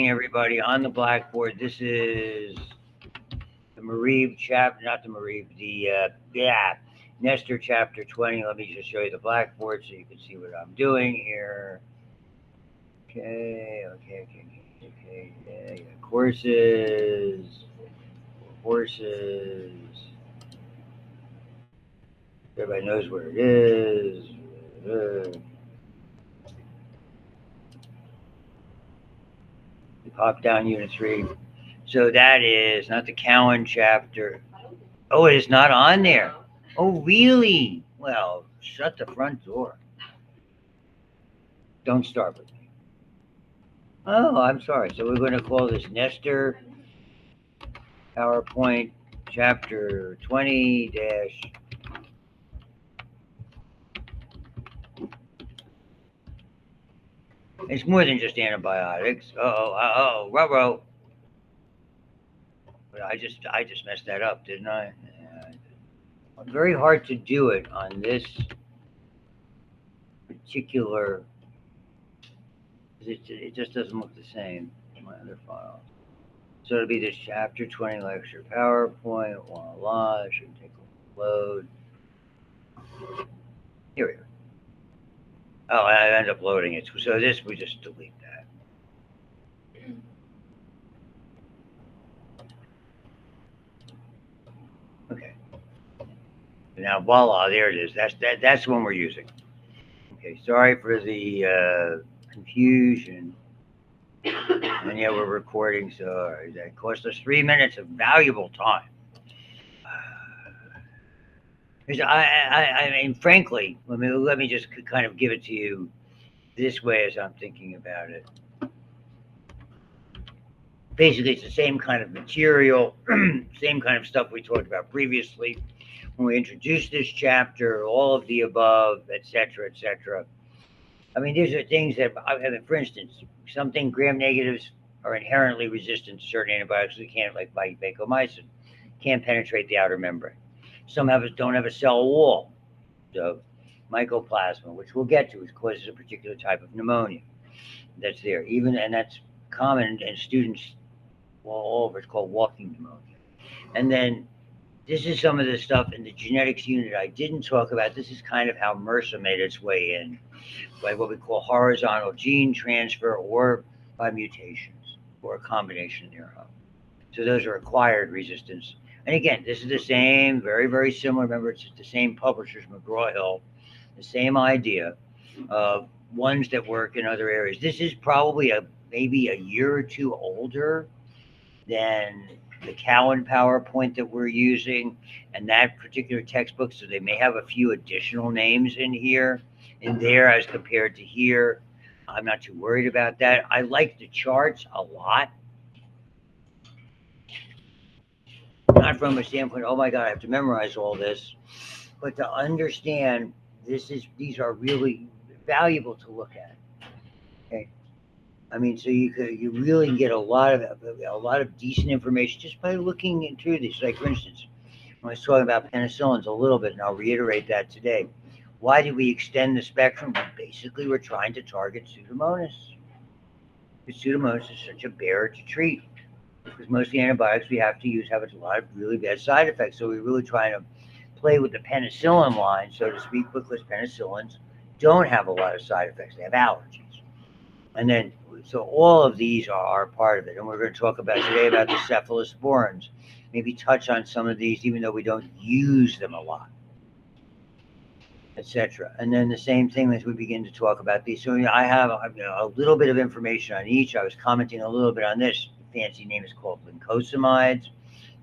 Everybody on the blackboard. This is the Marib chapter, not the Marib, Nestor chapter 20. Let me just show you the blackboard so you can see what I'm doing here. Okay. Yeah. Courses. Everybody knows where it is. Pop down unit 3. So that is not the Cowan chapter. Oh, it is not on there. Oh, really? Well, shut the front door. Don't start with me. Oh, I'm sorry. So we're going to call this Nestor PowerPoint chapter 20 dash. It's more than just antibiotics. Ruh-roh. But I just messed that up, didn't I? Very hard to do it on this particular. It just doesn't look the same in my other file. So it'll be this chapter 20 lecture PowerPoint. Voila. It shouldn't take a load. Here we go. Oh, I end up loading it. So this, we just delete that. Okay. Now, voila, there it is. That's the one we're using. Okay, sorry for the confusion. And yeah, we're recording, so that cost us 3 minutes of valuable time. I mean, frankly, let me just kind of give it to you this way as I'm thinking about it. Basically, it's the same kind of material, same kind of stuff we talked about previously when we introduced this chapter, all of the above, etc., etc. I mean, these are things that, for instance, something gram-negatives are inherently resistant to certain antibiotics. We can't, like vancomycin, can't penetrate the outer membrane. Some don't have a cell wall. So mycoplasma, which we'll get to, causes a particular type of pneumonia that's there. And that's common in students all over. It's called walking pneumonia. And then this is some of the stuff in the genetics unit I didn't talk about. This is kind of how MRSA made its way in, by what we call horizontal gene transfer or by mutations or a combination thereof. So those are acquired resistance. And again, this is the same, very, very similar. Remember, it's the same publishers, McGraw-Hill, the same idea of ones that work in other areas. This is probably maybe a year or two older than the Cowan PowerPoint that we're using and that particular textbook. So they may have a few additional names in there as compared to here. I'm not too worried about that. I like the charts a lot. Not from a standpoint, oh my God, I have to memorize all this, but to understand these are really valuable to look at. Okay, I mean, so you really get a lot of decent information just by looking through these. Like, for instance, when I was talking about penicillins a little bit, and I'll reiterate that today. Why did we extend the spectrum? Well, basically, we're trying to target Pseudomonas. Because Pseudomonas is such a bear to treat. Because most of the antibiotics we have to use have a lot of really bad side effects. So we're really trying to play with the penicillin line, so to speak, because penicillins don't have a lot of side effects. They have allergies. And then, so all of these are part of it. And we're going to talk about today about the cephalosporins. Maybe touch on some of these, even though we don't use them a lot, etc. And then the same thing as we begin to talk about these. So I have a little bit of information on each. I was commenting a little bit on this. The fancy name is called glycosamides.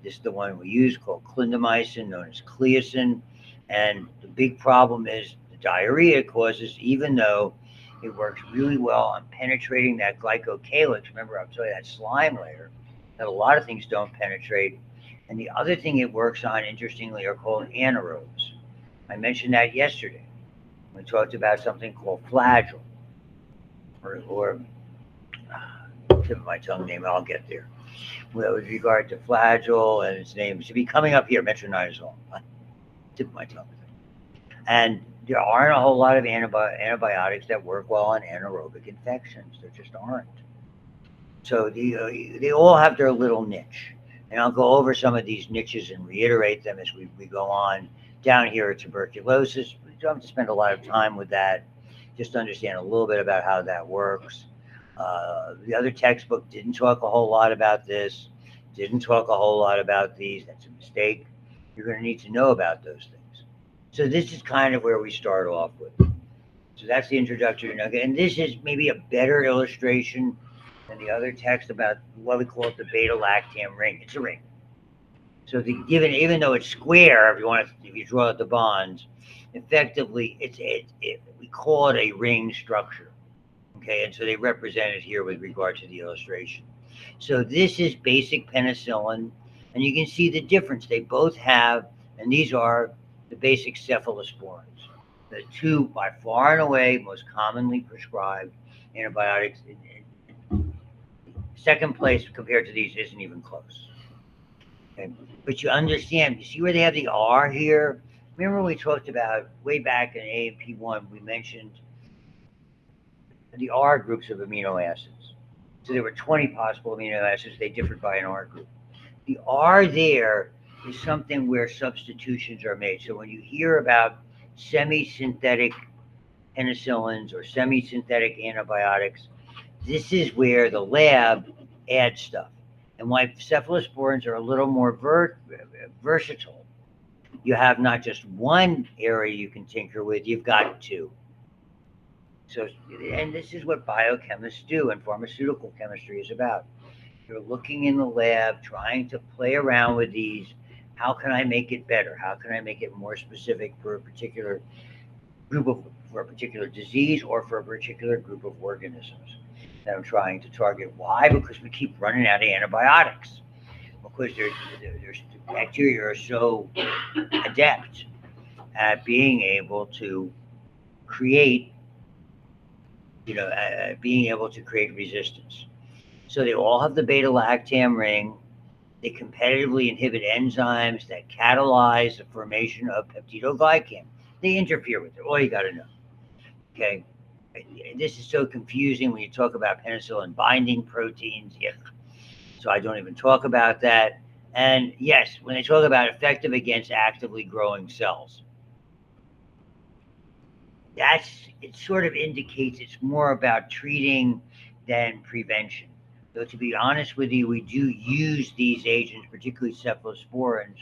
This is the one we use called clindamycin, known as Cleocin. And the big problem is the diarrhea it causes, even though it works really well on penetrating that glycocalyx. Remember, I'll tell you that slime layer that a lot of things don't penetrate. And the other thing it works on, interestingly, are called anaerobes. I mentioned that yesterday. We talked about something called flagell, or tip of my tongue name, I'll get there. With regard to flagell, and its name should be coming up here, metronidazole. Tip of my tongue. And there aren't a whole lot of antibiotics that work well on anaerobic infections. There just aren't. So they all have their little niche. And I'll go over some of these niches and reiterate them as we go on. Down here at tuberculosis, we don't have to spend a lot of time with that. Just to understand a little bit about how that works. The other textbook didn't talk a whole lot about this, didn't talk a whole lot about these. That's a mistake. You're going to need to know about those things. So this is kind of where we start off with. So that's the introductory nugget. And this is maybe a better illustration than the other text about what we call it the beta-lactam ring. It's a ring. So even though it's square, if you draw out the bonds, effectively we call it a ring structure. Okay, and so they represent it here with regard to the illustration. So this is basic penicillin, and you can see the difference. They both have, and these are the basic cephalosporins. The two, by far and away, most commonly prescribed antibiotics. Second place compared to these isn't even close. Okay? But you understand, you see where they have the R here? Remember we talked about way back in AMP1, we mentioned the R groups of amino acids. So there were 20 possible amino acids. They differed by an R group. The R there is something where substitutions are made. So when you hear about semi-synthetic penicillins or semi-synthetic antibiotics, this is where the lab adds stuff. And why cephalosporins are a little more versatile. You have not just one area you can tinker with, you've got two. So, and this is what biochemists do and pharmaceutical chemistry is about. You're looking in the lab, trying to play around with these. How can I make it better? How can I make it more specific for a particular for a particular disease or for a particular group of organisms that I'm trying to target? Why? Because we keep running out of antibiotics. Because the bacteria are so adept at being able to create resistance. So they all have the beta-lactam ring. They competitively inhibit enzymes that catalyze the formation of peptidoglycan. They interfere with it. All you got to know. Okay. This is so confusing when you talk about penicillin binding proteins. Yeah. So I don't even talk about that. And yes, when they talk about effective against actively growing cells, it sort of indicates it's more about treating than prevention. Though to be honest with you, we do use these agents, particularly cephalosporins,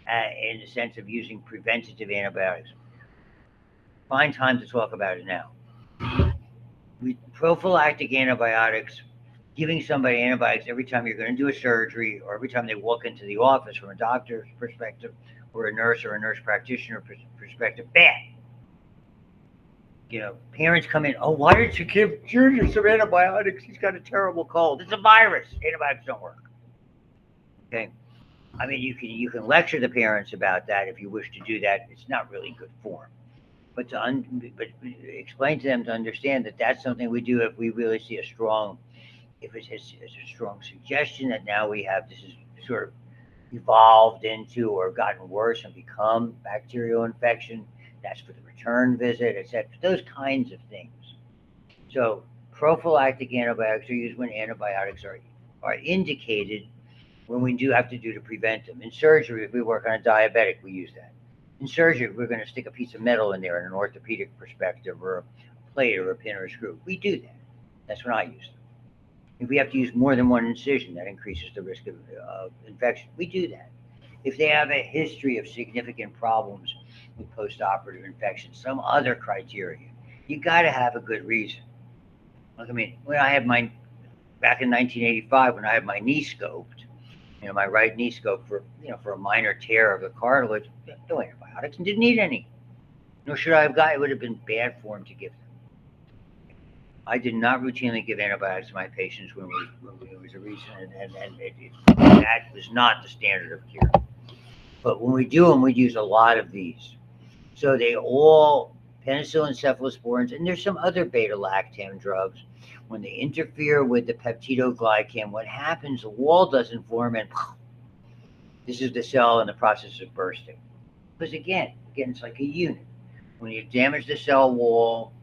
in the sense of using preventative antibiotics. Find time to talk about it now. Prophylactic antibiotics, giving somebody antibiotics every time you're going to do a surgery or every time they walk into the office from a doctor's perspective or a nurse practitioner perspective, bad. Parents come in, oh, why did you give Junior some antibiotics? He's got a terrible cold. It's a virus. Antibiotics don't work. Okay. I mean, you can lecture the parents about that if you wish to do that. It's not really good form. But explain to them to understand that that's something we do if we really see a strong suggestion that now we have this is sort of evolved into or gotten worse and become bacterial infection. That's for the return visit, etc. Those kinds of things. So prophylactic antibiotics are used when antibiotics are indicated when we do have to do to prevent them. In surgery, if we work on a diabetic, we use that. In surgery, we're going to stick a piece of metal in there in an orthopedic perspective or a plate or a pin or a screw. We do that. That's when I use them. If we have to use more than one incision, that increases the risk of infection. We do that. If they have a history of significant problems with post-operative infection, some other criteria, you got to have a good reason. Look, I mean, when I had back in 1985, when I had my knee scoped, my right knee scoped for a minor tear of the cartilage, no antibiotics, and didn't need any. Nor should I have got. It would have been bad form to give them. I did not routinely give antibiotics to my patients when it was a reason, and that was not the standard of care. But when we do them, we use a lot of these. So they all, penicillin, cephalosporins, and there's some other beta-lactam drugs. When they interfere with the peptidoglycan, what happens, the wall doesn't form, and this is the cell in the process of bursting. Because again, it's like a unit. When you damage the cell wall,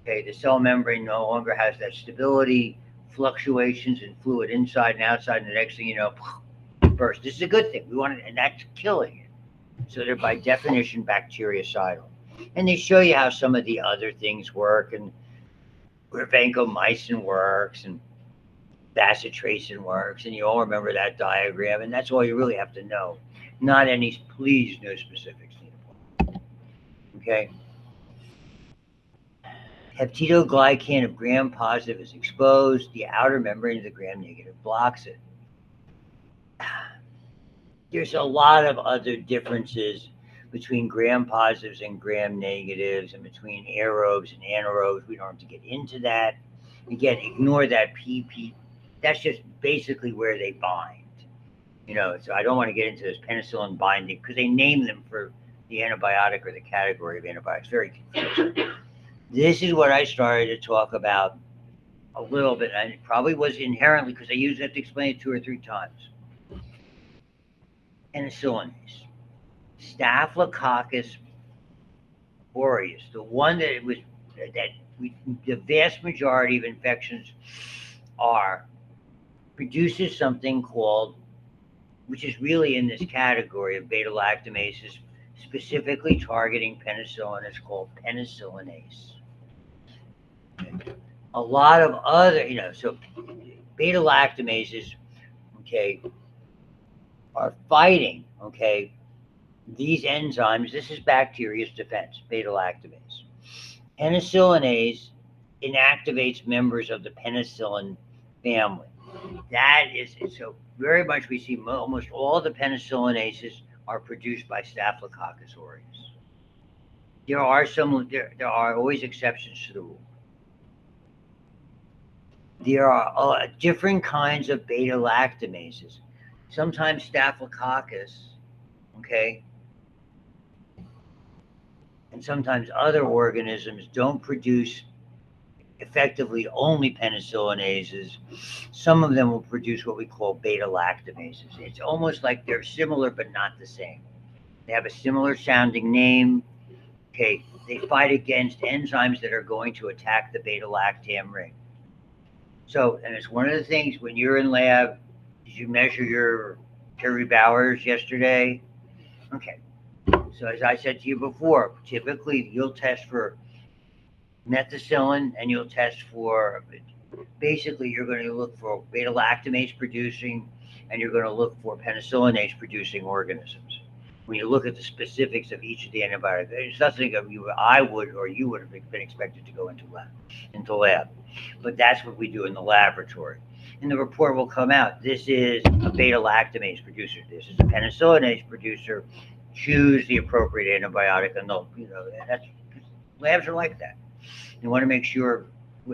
okay, the cell membrane no longer has that stability, fluctuations in fluid inside and outside, and the next thing you know, burst. This is a good thing. We want it, and that's killing it. So they're by definition bactericidal. And they show you how some of the other things work, and where vancomycin works, and bacitracin works, and you all remember that diagram, and that's all you really have to know. Not any, please, no specifics. Okay. Peptidoglycan of gram-positive is exposed. The outer membrane of the gram-negative blocks it. There's a lot of other differences between gram-positives and gram-negatives, and between aerobes and anaerobes. We don't have to get into that. Again, ignore that PP. That's just basically where they bind. So I don't want to get into this penicillin binding, because they name them for the antibiotic or the category of antibiotics. Very confusing. This is what I started to talk about a little bit, and it probably was inherently because I usually have to explain it 2 or 3 times. Penicillinase. Staphylococcus aureus, the one the vast majority of infections produces something called, which is really in this category of beta-lactamases, specifically targeting penicillin. It's called penicillinase. A lot of other, so beta-lactamases, are fighting, these enzymes. This is bacteria's defense, beta-lactamase. Penicillinase inactivates members of the penicillin family. That is, so very much we see almost all the penicillinases are produced by Staphylococcus aureus. There are always exceptions to the rule. There are different kinds of beta-lactamases. Sometimes Staphylococcus, and sometimes other organisms don't produce effectively only penicillinases. Some of them will produce what we call beta-lactamases. It's almost like they're similar but not the same. They have a similar sounding name. They fight against enzymes that are going to attack the beta-lactam ring. So, and it's one of the things when you're in lab. Did you measure your Terry Bowers yesterday? Okay. So as I said to you before, typically you'll test for methicillin, and you'll test for, basically you're going to look for beta-lactamase producing, and you're going to look for penicillinase producing organisms. When you look at the specifics of each of the antibiotics, there's nothing I would or you would have been expected to go into lab. But that's what we do in the laboratory. And the report will come out. This is a beta-lactamase producer. This is a penicillinase producer. Choose the appropriate antibiotic, and that's, labs are like that. You want to make sure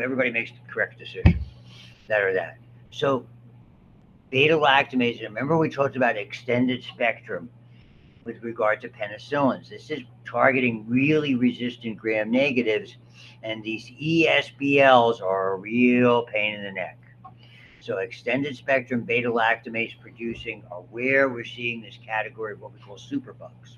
everybody makes the correct decision. That. So beta-lactamase, remember we talked about extended spectrum with regard to penicillins. This is targeting really resistant gram-negatives, and these ESBLs are a real pain in the neck. So extended spectrum beta-lactamase producing are where we're seeing this category of what we call superbugs.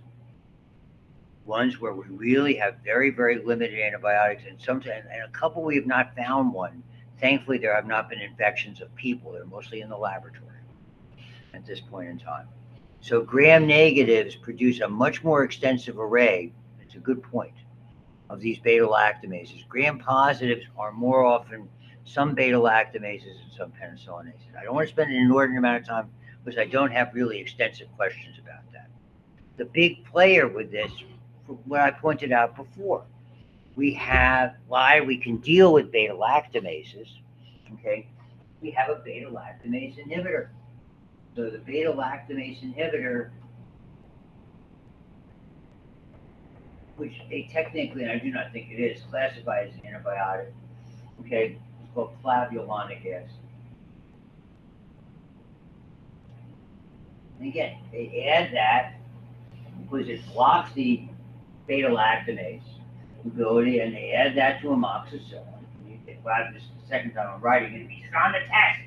Ones where we really have very, very limited antibiotics, and sometimes, and a couple we have not found one. Thankfully, there have not been infections of people. They're mostly in the laboratory at this point in time. So gram-negatives produce a much more extensive array. It's a good point, of these beta-lactamases. Gram-positives are more often some beta-lactamases and some penicillinases. I don't want to spend an inordinate amount of time because I don't have really extensive questions about that. The big player with this, what I pointed out before, we have why we can deal with beta-lactamases. We have a beta-lactamase inhibitor. So the beta-lactamase inhibitor, which they technically, and I do not think it is, classified as an antibiotic. It's called flavulanic acid. And again, they add that because it blocks the beta-lactamase ability, and they add that to amoxicillin. Glad this is the second time I'm writing it. It's on the test.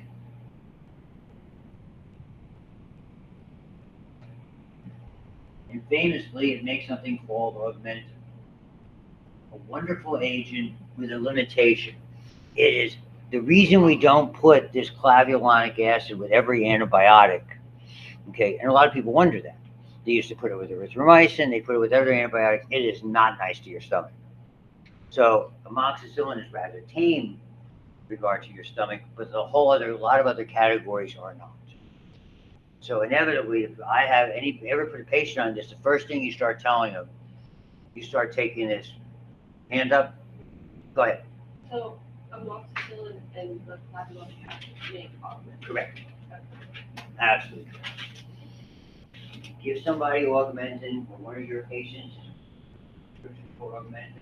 And famously, it makes something called augmentin, a wonderful agent with a limitation. It is the reason we don't put this clavulanic acid with every antibiotic, okay, and a lot of people wonder that. They used to put it with erythromycin, they put it with other antibiotics. It is not nice to your stomach. So amoxicillin is rather tame with regard to your stomach, but a lot of other categories are not. So inevitably, if I have ever put a patient on this, the first thing you start telling them, you start taking this. Hand up. Go ahead. So amoxicillin and the clavulanic acid make augment. Correct. Absolutely. Give somebody augmentin or one of your patients for augmentin.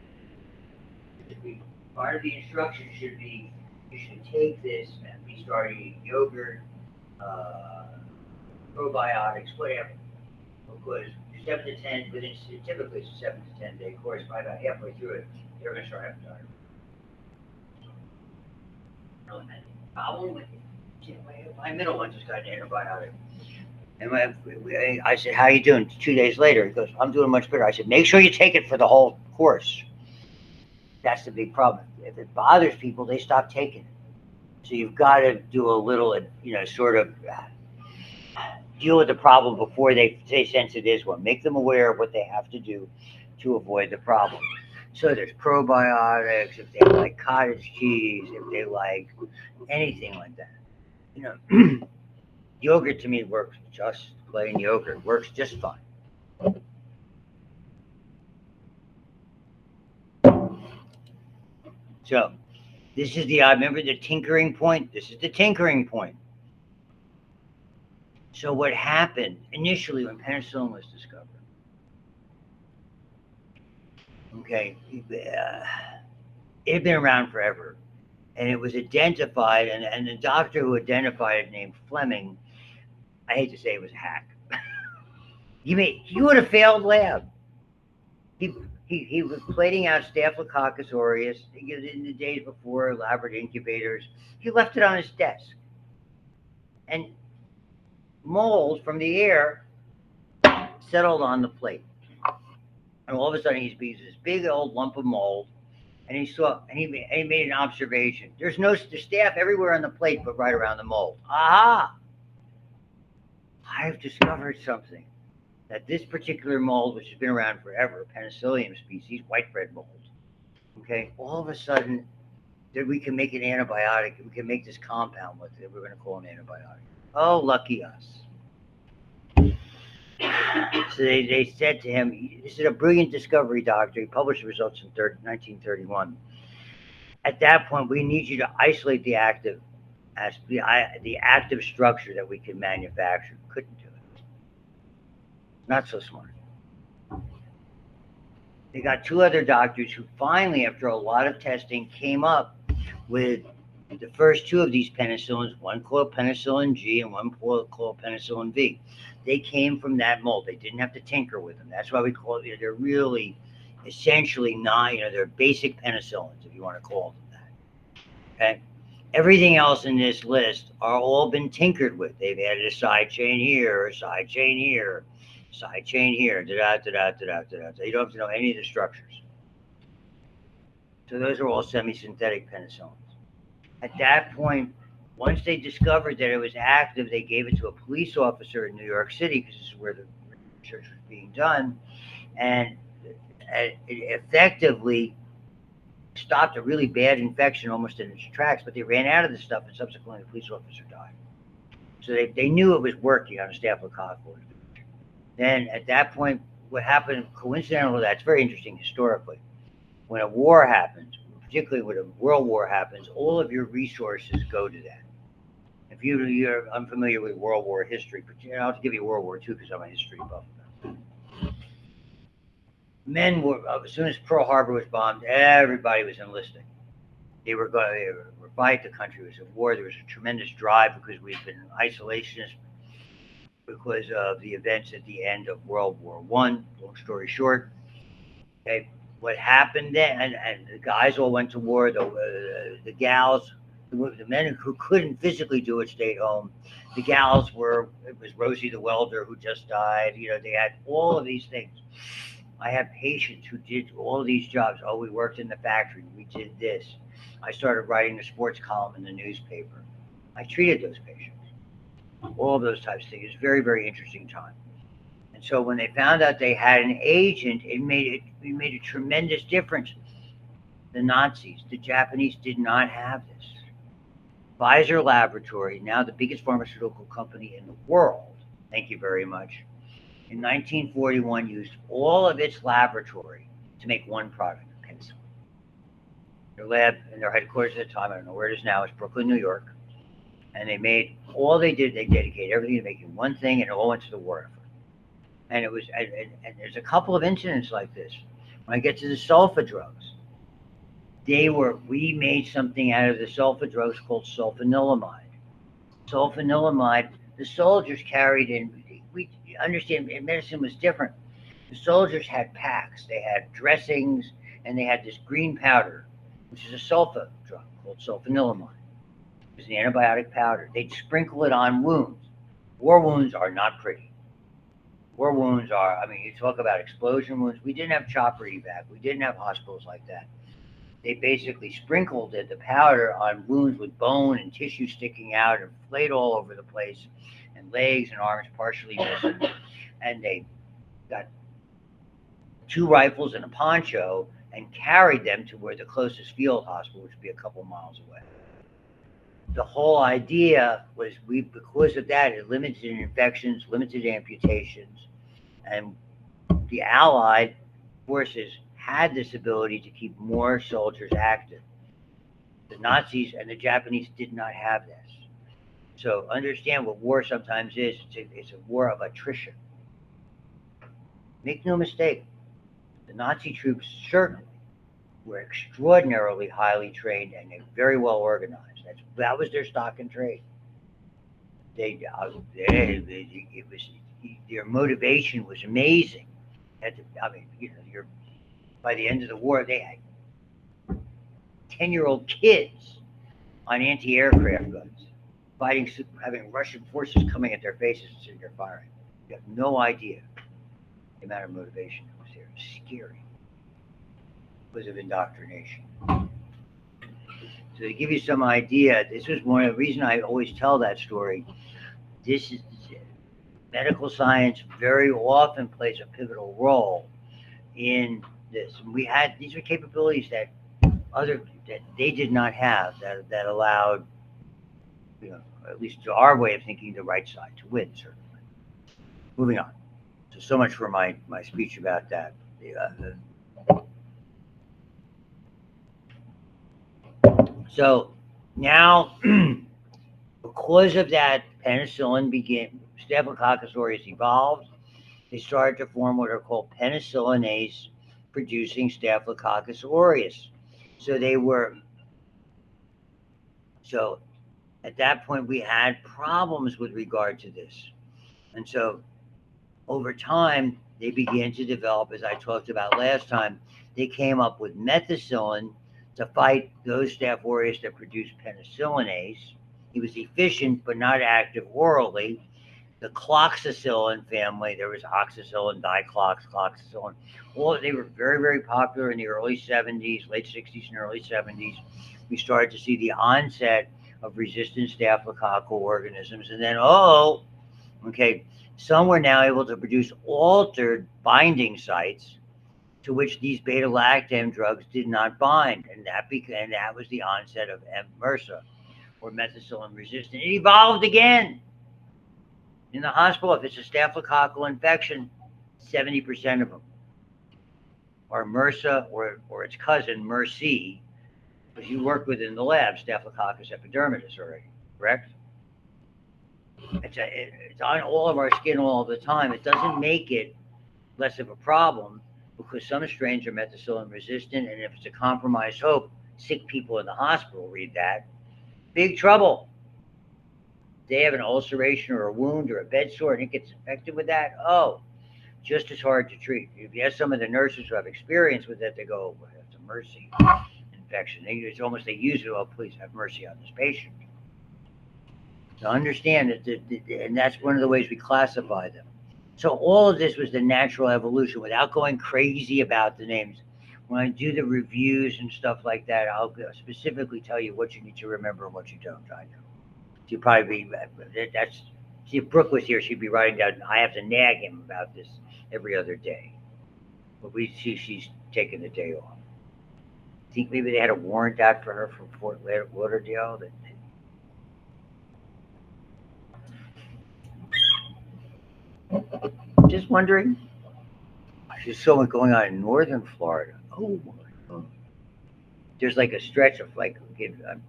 Part of the instruction should be you should take this and be starting eating yogurt, probiotics, whatever. Because 7 to 10, within typically it's a 7 to 10 day course. By about halfway through it, they're going to start having diarrhea. Problem with my middle one just got an antibiotic. And I said, how you doing? 2 days later, he goes, I'm doing much better. I said, make sure you take it for the whole course. That's the big problem. If it bothers people, they stop taking it. So you've got to do a little, sort of deal with the problem before they sense it is one. Make them aware of what they have to do to avoid the problem. So there's probiotics, if they like cottage cheese, if they like anything like that. Yogurt to me works just plain yogurt. Works just fine. So this is remember the tinkering point? This is the tinkering point. So what happened initially when penicillin was discovered? Okay, it had been around forever. And it was identified, and the doctor who identified it named Fleming, I hate to say it was a hack. You would have failed lab. He was plating out Staphylococcus aureus in the days before elaborate incubators. He left it on his desk. And mold from the air settled on the plate. And all of a sudden he sees this big old lump of mold. And he made an observation. There's staph everywhere on the plate, but right around the mold. Aha! I've discovered something. That this particular mold, which has been around forever, Penicillium species, white bread mold, okay, all of a sudden, that we can make an antibiotic, we can make this compound with it, we're going to call an antibiotic. Oh, lucky us. So they said to him, this is a brilliant discovery, doctor. He published the results in 1931. At that point, we need you to isolate the active structure that we can manufacture. Couldn't do it. Not so smart. They got 2 other doctors who finally, after a lot of testing, came up with the first 2 of these penicillins, one called penicillin G and one called penicillin V. They came from that mold. They didn't have to tinker with them. That's why we call it, they're really essentially they're basic penicillins, if you want to call them that. Okay? Everything else in this list are all been tinkered with. They've added a side chain here, a side chain here, side chain here, da-da-da-da-da-da-da. So you don't have to know any of the structures. So those are all semi-synthetic penicillins. At that point, once they discovered that it was active, they gave it to a police officer in New York City, because this is where the research was being done, and it effectively stopped a really bad infection almost in its tracks, but they ran out of the stuff, and subsequently the police officer died. So they knew it was working on a staphylococcus. Then at that point, what happened, coincidentally, that's very interesting historically. When a war happens, particularly when a world war happens, all of your resources go to that. If you're unfamiliar with World War history, but I'll give you World War II because I'm a history buff. Men were, as soon as Pearl Harbor was bombed, everybody was enlisting. They were going to fight the country. It was a war. There was a tremendous drive because we've been isolationist because of the events at the end of World War I. Long story short, okay, what happened then, and the guys all went to war. The gals, the men who couldn't physically do it stayed home. The gals it was Rosie the welder who just died. They had all of these things. I have patients who did all of these jobs. Oh, we worked in the factory. We did this. I started writing the sports column in the newspaper. I treated those patients, all of those types of things. It was a very, very interesting time. And so when they found out they had an agent, it made a tremendous difference. The Nazis, the Japanese did not have this. Pfizer Laboratory, now the biggest pharmaceutical company in the world, thank you very much, in 1941 used all of its laboratory to make one product, penicillin. Their lab and their headquarters at the time, I don't know where it is now, is Brooklyn, New York. And they dedicated everything to making one thing, and it all went to the war effort. And it was, and there's a couple of incidents like this. When I get to the sulfa drugs, we made something out of the sulfa drugs called sulfanilamide. Sulfanilamide, the soldiers carried in, we understand medicine was different. The soldiers had packs, they had dressings, and they had this green powder, which is a sulfa drug called sulfanilamide. It was an antibiotic powder. They'd sprinkle it on wounds. War wounds are not pretty. War wounds are, I mean, you talk about explosion wounds. We didn't have chopper evac. We didn't have hospitals like that. They basically sprinkled the powder on wounds with bone and tissue sticking out and flayed all over the place, and legs and arms partially missing. And they got 2 rifles and a poncho and carried them to where the closest field hospital, which would be a couple miles away. The whole idea was because of that, it limited infections, limited amputations, and the Allied forces had this ability to keep more soldiers active. The Nazis and the Japanese did not have this. So understand what war sometimes is. It's a war of attrition. Make no mistake, the Nazi troops certainly were extraordinarily highly trained and very well organized. That was their stock and trade. Their motivation was amazing. By the end of the war, they had 10-year-old kids on anti-aircraft guns, having Russian forces coming at their faces and sitting there firing. You have no idea the amount of motivation that was there. It was scary because of indoctrination. So to give you some idea, this was one of the reasons I always tell that story. This is medical science very often plays a pivotal role in this. These were capabilities that they did not have, that allowed, at least to our way of thinking, the right side to win, certainly. Moving on. So much for my speech about that. So now, because of that, penicillin Staphylococcus aureus evolved. They started to form what are called penicillinase producing Staphylococcus aureus. So at that point, we had problems with regard to this. And so over time, they began to develop, as I talked about last time, they came up with methicillin to fight those Staph aureus that produce penicillinase. It was efficient, but not active orally. The cloxacillin family, there was oxacillin, diclox, cloxacillin. They were very, very popular in the early 70s, late 60s and early 70s. We started to see the onset of resistant staphylococcal organisms. And then, some were now able to produce altered binding sites to which these beta-lactam drugs did not bind. And that was the onset of MRSA, or methicillin resistant. It evolved again. In the hospital, if it's a staphylococcal infection, 70% of them are MRSA or its cousin, MRSA, because you work with in the lab, Staphylococcus epidermidis already, correct? It's on all of our skin all the time. It doesn't make it less of a problem because some strains are methicillin resistant, and if it's a compromised hope, sick people in the hospital read that. Big trouble. They have an ulceration or a wound or a bed sore and it gets infected with that, just as hard to treat. If you ask some of the nurses who have experience with it, they go, well, that's a mercy infection. They use it, please have mercy on this patient. So understand that, and that's one of the ways we classify them. So all of this was the natural evolution without going crazy about the names. when I do the reviews and stuff like that, I'll specifically tell you what you need to remember and what you don't. I know. She'd probably be, that's, see, if Brooke was here, she'd be writing down, I have to nag him about this every other day. But we see she's taking the day off. Think maybe they had a warrant out for her from Fort Lauderdale. Just wondering. There's so much going on in northern Florida. Oh my God. There's like a stretch of like the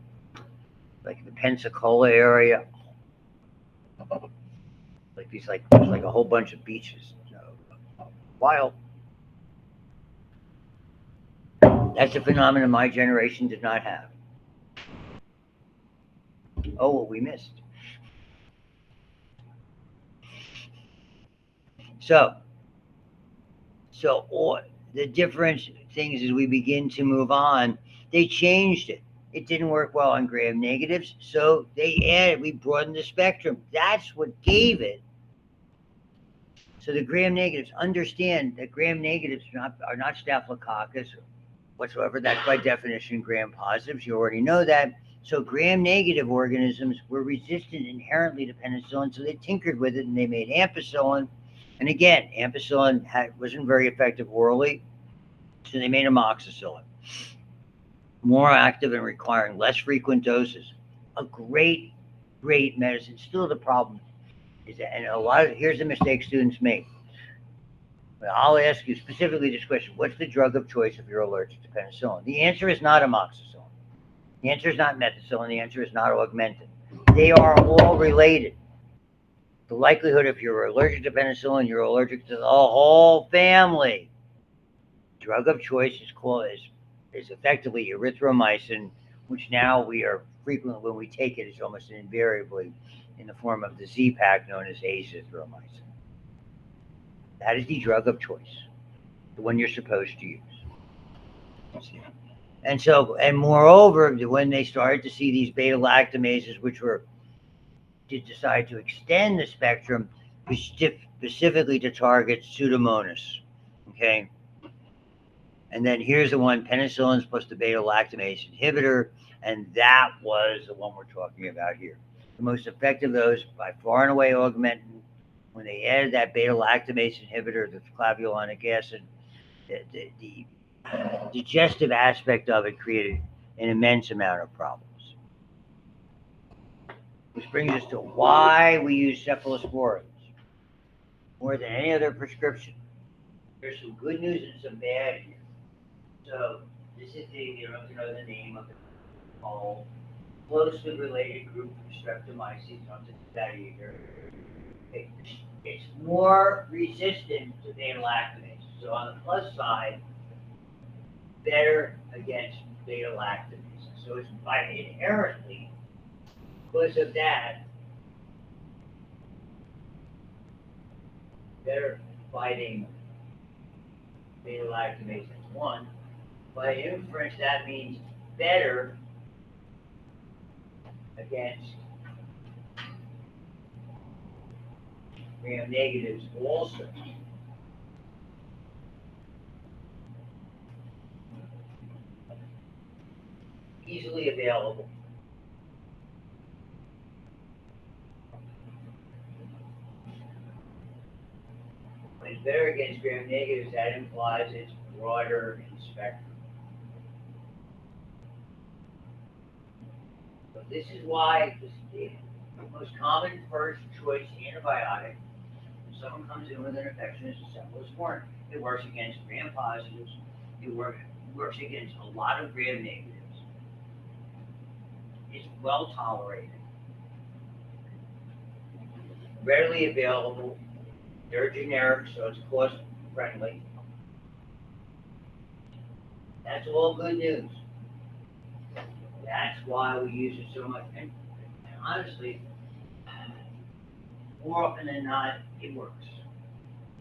Pensacola area. Like these, like there's like a whole bunch of beaches. Wild. That's a phenomenon my generation did not have. Oh, what we missed. So all the different things as we begin to move on, they changed it. It didn't work well on gram negatives, so we broadened the spectrum. That's what gave it. So the gram negatives, understand that gram negatives are not staphylococcus whatsoever. That's by definition gram positives. You already know that. So gram negative organisms were resistant inherently to penicillin, so they tinkered with it and they made ampicillin. And again, ampicillin wasn't very effective orally, so they made amoxicillin. More active and requiring less frequent doses. A great medicine. Still the problem is that, and here's the mistake students make. I'll ask you specifically this question. What's the drug of choice if you're allergic to penicillin? The answer is not amoxicillin. The answer is not methicillin. The answer is not augmentin. They are all related. The likelihood if you're allergic to penicillin, you're allergic to the whole family. Drug of choice is effectively erythromycin, which now we are frequently, when we take it, it's almost invariably in the form of the Z-Pack known as azithromycin. That is the drug of choice, the one you're supposed to use. And moreover, when they started to see these beta lactamases, which did decide to extend the spectrum specifically to target Pseudomonas. Okay. And then here's the one, penicillin plus the beta lactamase inhibitor, and that was the one we're talking about here. The most effective of those, by far and away, augmentin. When they added that beta lactamase inhibitor, the clavulanic acid, the digestive aspect of it created an immense amount of problems. Which brings us to why we use cephalosporins more than any other prescription. There's some good news and some bad here. So this is you don't have to know the name of the whole closely related group of streptomyces. You don't have to do that either. It's more resistant to beta lactamase. So on the plus side, better against beta lactamase. So it's inherently, because of that, better fighting beta lactamase as one. By inference, that means better against gram negatives also. Easily available. When it's better against gram negatives, that implies it's broader in spectrum. So this is why the most common first choice antibiotic, when someone comes in with an infection, is cephalosporin. It works against gram positives. It works against a lot of gram negatives. It's well tolerated. Readily available. They're generic, so it's cost friendly. That's all good news. That's why we use it so much. And honestly, more often than not, it works.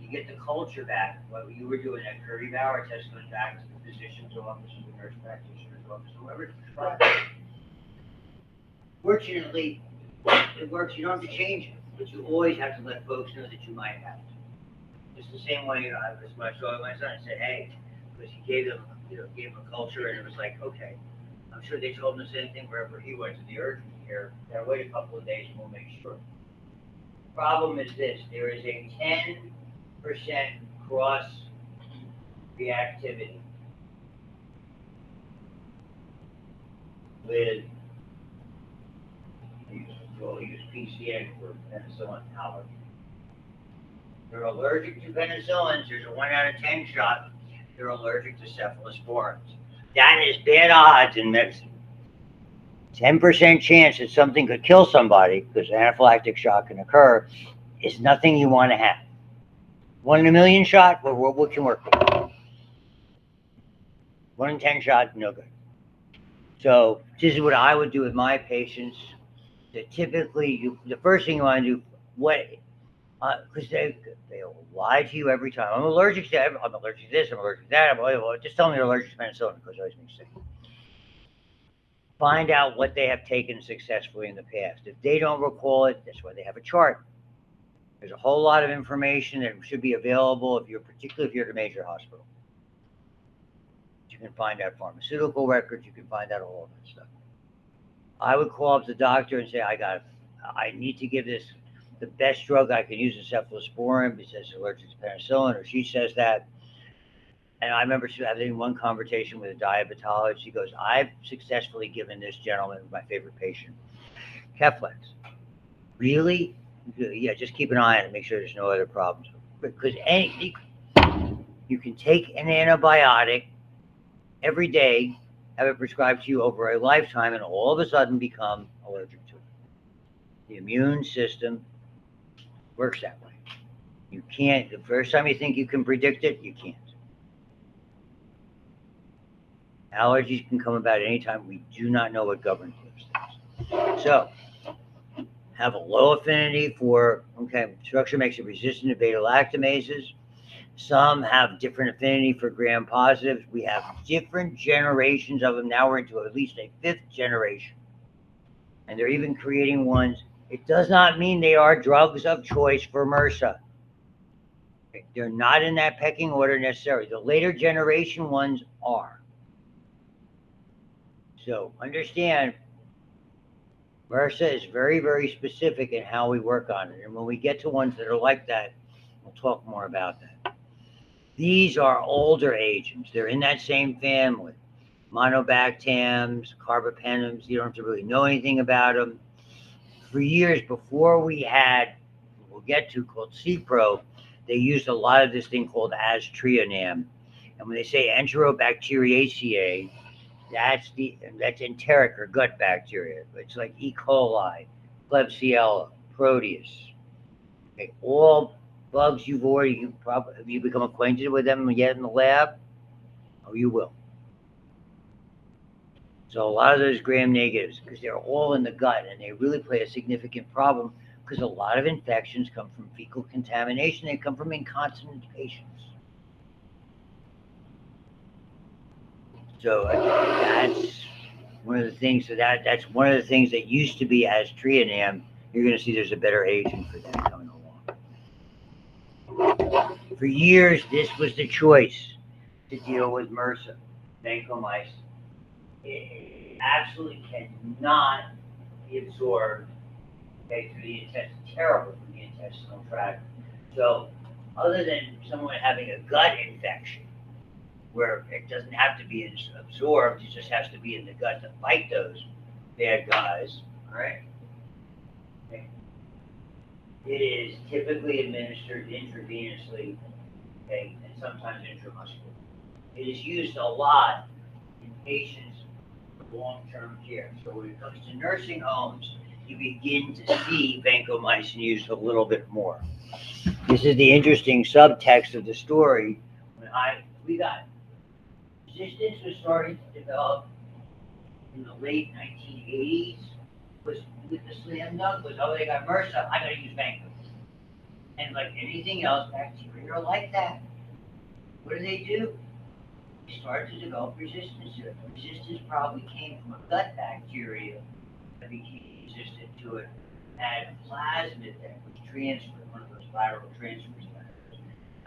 You get the culture back. What you were doing, that Curry Bauer test goes back to the physician's office or the nurse practitioner's office, whoever. Fortunately, it works. You don't have to change it, but you always have to let folks know that you might have to. Just the same way when I saw my son, I said, hey, because he gave them gave him a culture, and it was like, okay, I'm sure they told him the same thing wherever he went to the urgent care. Now wait a couple of days, and we'll make sure. Problem is this: there is a 10% cross reactivity with, we'll use PCN for penicillin allergy. They're allergic to penicillins. There's a 1 out of 10 shot. They're allergic to cephalosporins. That is bad odds in medicine. 10% chance that something could kill somebody because anaphylactic shock can occur is nothing you want to have. 1 in a million shot, what can work with? 1 in 10 shot, no good. So this is what I would do with my patients. That typically, the first thing you want to do, because they'll lie to you every time. I'm allergic to this, I'm allergic to that. Just tell me you're allergic to penicillin because it always makes sense. Find out what they have taken successfully in the past. If they don't recall it, that's why they have a chart. There's a whole lot of information that should be available particularly if you're at a major hospital. You can find out pharmaceutical records, you can find out all of that stuff. I would call up the doctor and say, I need to give this the best drug I can use is cephalosporin because it's allergic to penicillin, or she says that. And I remember having one conversation with a diabetologist. She goes, I've successfully given this gentleman, my favorite patient, Keflex. Really? Yeah, just keep an eye on it, make sure there's no other problems. Because you can take an antibiotic every day, have it prescribed to you over a lifetime, and all of a sudden become allergic to it. The immune system works that way. You can't, the first time you think you can predict it, you can't. Allergies can come about anytime. We do not know what governs those things. So, have a low affinity for, structure makes it resistant to beta-lactamases. Some have different affinity for gram-positives. We have different generations of them. Now we're into at least a 5th generation. And they're even creating ones. It does not mean they are drugs of choice for MRSA. They're not in that pecking order necessarily. The later generation ones are. So understand, MRSA is very, very specific in how we work on it. And when we get to ones that are like that, we'll talk more about that. These are older agents. They're in that same family. Monobactams, carbapenems, you don't have to really know anything about them. For years before we had, we'll get to, called Cipro, they used a lot of this thing called aztreonam. And when they say Enterobacteriaceae, that's enteric or gut bacteria. It's like E. coli, Klebsiella, Proteus. Okay, all bugs have you become acquainted with them yet in the lab? Oh, you will. So a lot of those gram negatives, because they're all in the gut, and they really play a significant problem because a lot of infections come from fecal contamination. They come from incontinent patients. So that's one of the things that's one of the things that used to be aztreonam. You're going to see there's a better agent for that coming along. For years, this was the choice to deal with MRSA, vancomycin. It absolutely cannot be absorbed through the intestine. Terrible for the intestinal tract. So, other than someone having a gut infection, where it doesn't have to be absorbed, it just has to be in the gut to fight those bad guys, all right? Okay. It is typically administered intravenously, and sometimes intramuscular. It is used a lot in patients with long-term care. So when it comes to nursing homes, you begin to see vancomycin used a little bit more. This is the interesting subtext of the story. Resistance was starting to develop in the late 1980s. Was with the slam dunk was, they got MRSA, I gotta use vancomycin. And like anything else, bacteria are like that. What do? They started to develop resistance to it. Resistance probably came from a gut bacteria that became resistant to it, had plasmid that was transferred, one of those viral transfers.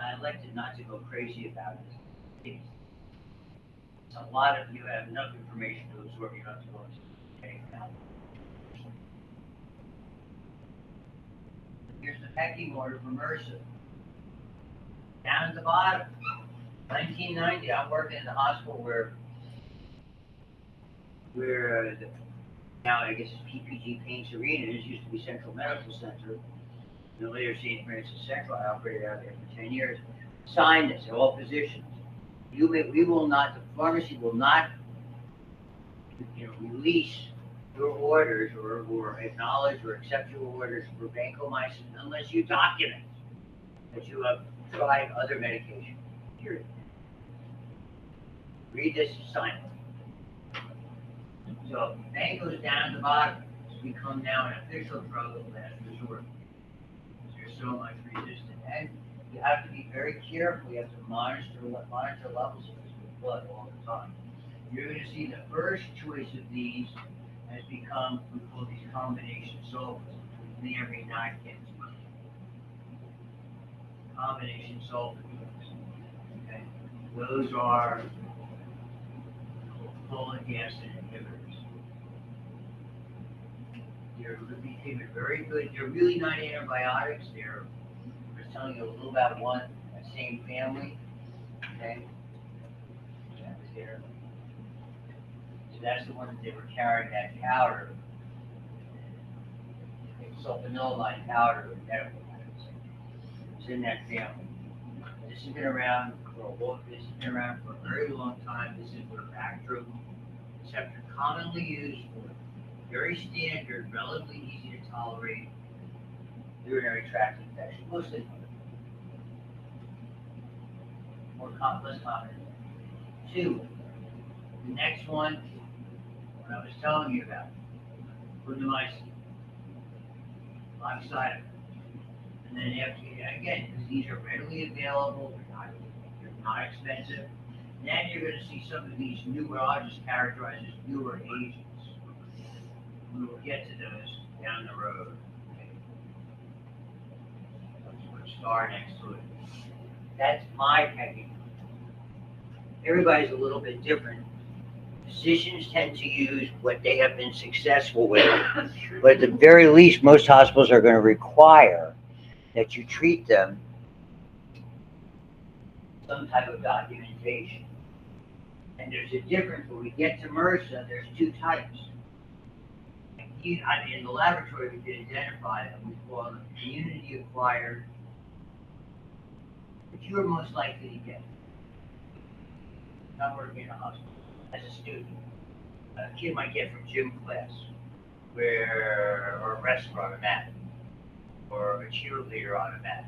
I elected not to go crazy about it. It's a lot of, you have enough information to absorb, you don't have to go into anything else. Here's the pecking order for MRSA. Down at the bottom, 1990, I'm working in the hospital where now I guess it's PPG Paints Arena. This used to be Central Medical Center. And the later St. Francis Central, I operated out there for 10 years. Sign this at all positions. We will not, the pharmacy will not, release your orders or acknowledge or accept your orders for vancomycin unless you document that you have tried other medication. Period. Read this, sign it. So vanco goes down at the bottom. It's become now an official drug of last resort. There's so much resistance. And you have to be very careful. You have to monitor levels of this with blood all the time. You're going to see the first choice of these has become, we call these combination sulfates, between the every napkins. Combination sulfate drugs. Okay. Those are folic acid inhibitors. They're very good. They're really not antibiotics. They're just telling you a little about one, that same family. Okay. That was there. So that's the one that they were carrying, that powder. Sulfanilamide powder with medical items. It's in that family. This has been around for a very long time. This is where Bactrim receptor commonly used for very standard, relatively easy to tolerate urinary tract infection, mostly less common. 2, the next one, what I was telling you about, clindamycin, alongside of it. And then after, again, because these are readily available, they're not expensive. Then you're going to see some of these newer, I'll just characterize as newer agents. We will get to those down the road. Okay. Let's put a star next to it. That's my pecking. Everybody's a little bit different. Physicians tend to use what they have been successful with, but at the very least, most hospitals are going to require that you treat them some type of documentation. And there's a difference. When we get to MRSA, there's 2 types. In the laboratory, we did identify them. We call them community acquired, which you are most likely to get. Not working in a hospital. As a student, a kid might get from gym class, or a wrestler on a mat, or a cheerleader on a mat.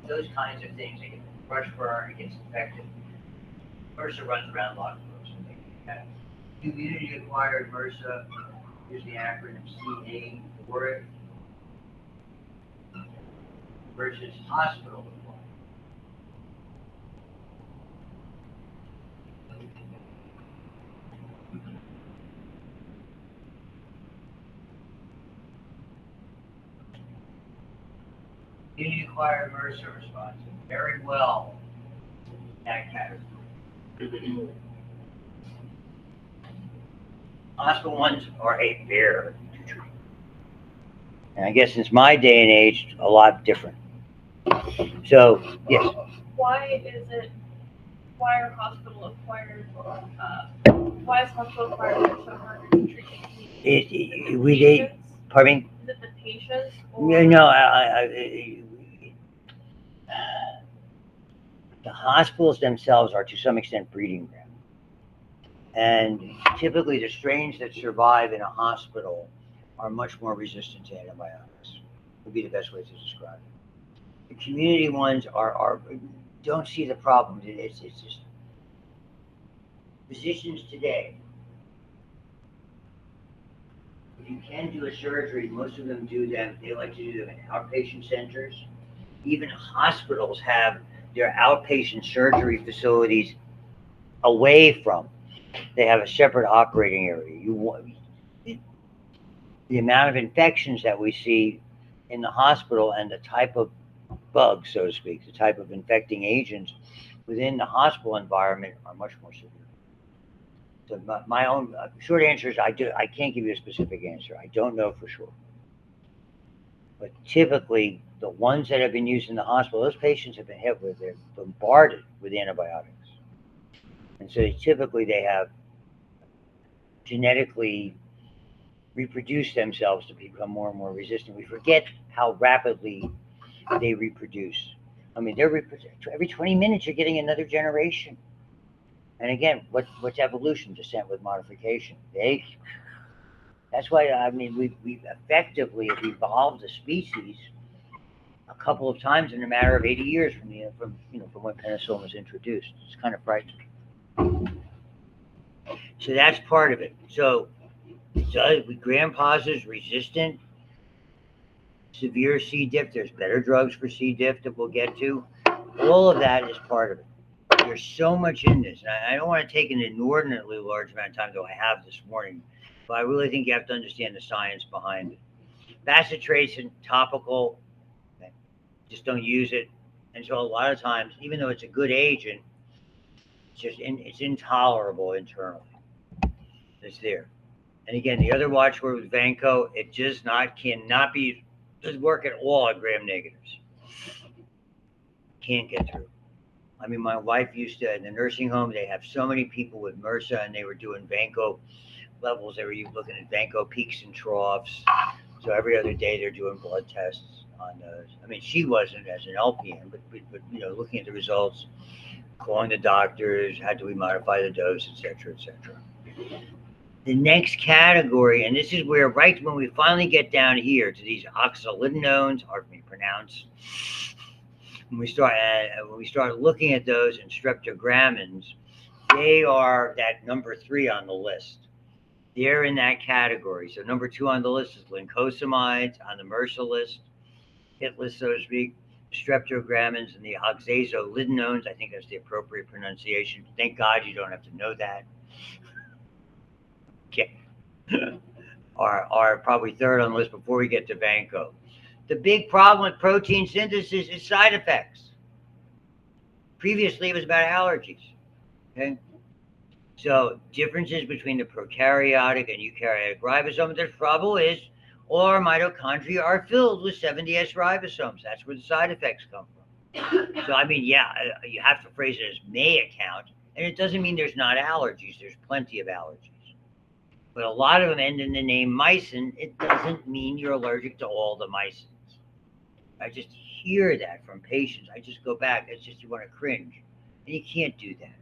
Those kinds of things. They get brush burn, it gets infected. MRSA runs around locker rooms and things like that. Community acquired MRSA, here's the acronym CA for it, versus hospital acquired. Community acquired MRSA response very well in that category. Hospital ones are a bear to treat. And I guess since my day and age, a lot different. So, yes. Why are hospital acquired, why is hospital acquired so hard to treat? Pardon me? Is it the patients? Yeah, no, the hospitals themselves are to some extent breeding grounds. And typically the strains that survive in a hospital are much more resistant to antibiotics, would be the best way to describe it. The community ones don't see the problem. It's just physicians today, if you can do a surgery, most of them do them, they like to do them in outpatient centers. Even hospitals have their outpatient surgery facilities away from. They have a separate operating area. The amount of infections that we see in the hospital and the type of bugs, so to speak, the type of infecting agents within the hospital environment are much more severe. So my own short answer is I can't give you a specific answer. I don't know for sure. But typically, the ones that have been used in the hospital, those patients have been hit with, they're bombarded with antibiotics. And so they have genetically reproduced themselves to become more and more resistant. We forget how rapidly they reproduce. I mean, every 20 minutes you're getting another generation. And again, what's evolution? Descent with modification. That's why I mean we've effectively have evolved a species a couple of times in a matter of 80 years from when penicillin was introduced. It's kind of frightening. So that's part of it. So with gram-positives resistant, severe C. diff, there's better drugs for C. diff that we'll get to. All of that is part of it. There's so much in this. And I don't want to take an inordinately large amount of time, though I have this morning, but I really think you have to understand the science behind it. Bacitracin, topical, just don't use it. And so a lot of times, even though it's a good agent, it's intolerable internally. It's there. And again, the other watchword with Vanco, it just doesn't work at all at gram negatives. Can't get through. I mean, my wife used to, in the nursing home, they have so many people with MRSA, and they were doing Vanco levels. They were looking at Vanco peaks and troughs. So every other day they're doing blood tests on those. I mean, she wasn't as an LPN, but looking at the results, calling the doctors, how do we modify the dose, et cetera, et cetera. The next category, and this is where right when we finally get down here to these oxalidinones, hard for me to pronounce, when we start looking at those and streptogramins, they are that number 3 on the list. They're in that category. So number 2 on the list is lincosamides on the MRSA list, hit list, so to speak. Streptogramins and the oxazolidinones, I think that's the appropriate pronunciation. Thank God you don't have to know that. Okay. are probably 3rd on the list before we get to Vanco. The big problem with protein synthesis is side effects. Previously, it was about allergies. Okay? So differences between the prokaryotic and eukaryotic ribosome. The trouble is all our mitochondria are filled with 70S ribosomes. That's where the side effects come from. So, I mean, yeah, you have to phrase it as may account. And it doesn't mean there's not allergies. There's plenty of allergies. But a lot of them end in the name mycin. It doesn't mean you're allergic to all the mycins. I just hear that from patients. I just go back. It's just you want to cringe. And you can't do that.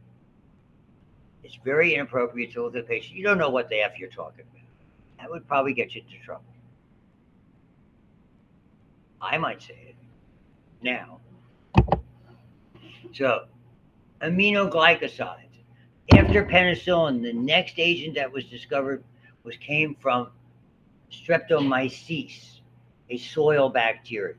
It's very inappropriate to look at a patient. You don't know what the F you're talking about. That would probably get you into trouble. I might say it now. So, aminoglycosides. After penicillin, the next agent that was discovered came from Streptomyces, a soil bacteria.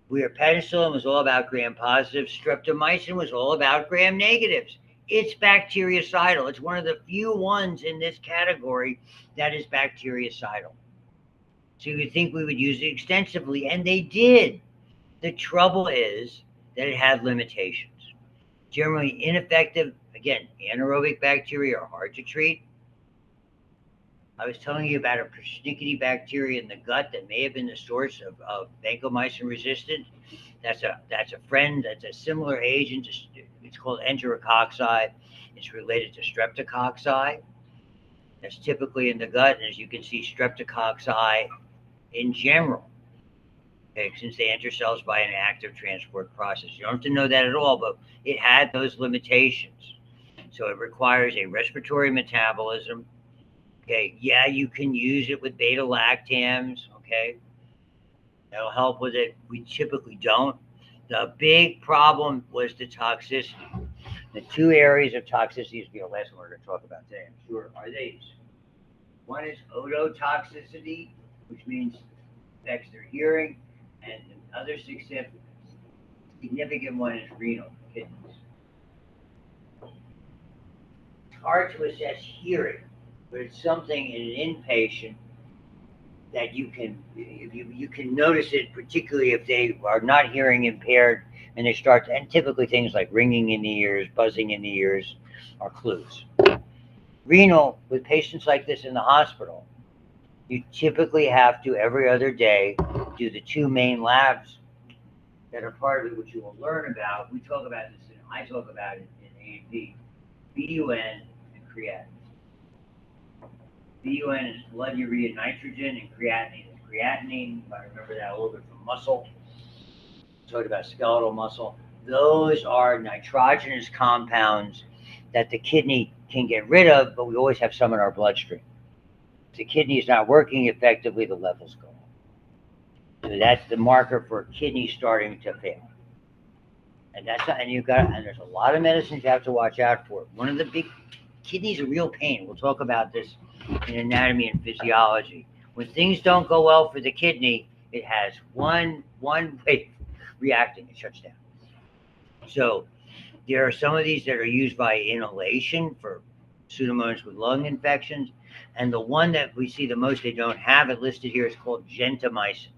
Where penicillin was all about gram-positives, streptomycin was all about gram-negatives. It's bactericidal. It's one of the few ones in this category that is bactericidal. So you would think we would use it extensively, and they did. The trouble is that it had limitations. Generally ineffective. Again, anaerobic bacteria are hard to treat. I was telling you about a persnickety bacteria in the gut that may have been the source of vancomycin resistance. That's a friend. That's a similar agent. It's called enterococci. It's related to streptococci. That's typically in the gut, and as you can see, streptococci in general, okay, since they enter cells by an active transport process. You don't have to know that at all, but it had those limitations. So it requires a respiratory metabolism. Okay, yeah, you can use it with beta-lactams, okay? That'll help with it. We typically don't. The big problem was the toxicity. The 2 areas of toxicity is the last one we're going to talk about today, I'm sure, are these. One is ototoxicity, which means affects their hearing, and another significant one is renal, kidneys. It's hard to assess hearing, but it's something in an inpatient that you can notice it, particularly if they are not hearing impaired and and typically things like ringing in the ears, buzzing in the ears are clues. Renal, with patients like this in the hospital, you typically have to every other day do the two main labs that are part of it, which you will learn about. We talk about this, I talk about it in A&P. BUN and creatinine. BUN is blood urea nitrogen, and creatinine is creatinine. If I remember that a little bit from muscle. Talked about skeletal muscle. Those are nitrogenous compounds that the kidney can get rid of, but we always have some in our bloodstream. If the kidney is not working effectively, the levels go up. So that's the marker for kidney starting to fail. And there's a lot of medicines you have to watch out for. One of the big kidneys are real pain. We'll talk about this in anatomy and physiology. When things don't go well for the kidney, it has one way reacting, it shuts down. So there are some of these that are used by inhalation for Pseudomonas with lung infections. And the one that we see the most, they don't have it listed here, is called gentamicin.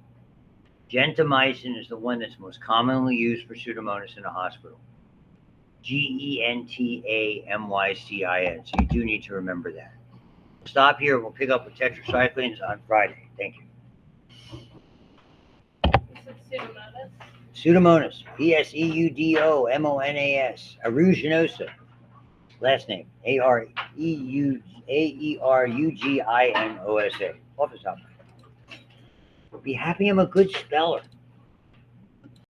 Gentamicin is the one that's most commonly used for Pseudomonas in a hospital. Gentamicin. So you do need to remember that. We'll stop here. We'll pick up with tetracyclines on Friday. Thank you. Pseudomonas. Pseudomonas. Pseudomonas. Aeruginosa. Last name. Aeruginosa. Office hour. Be happy I'm a good speller.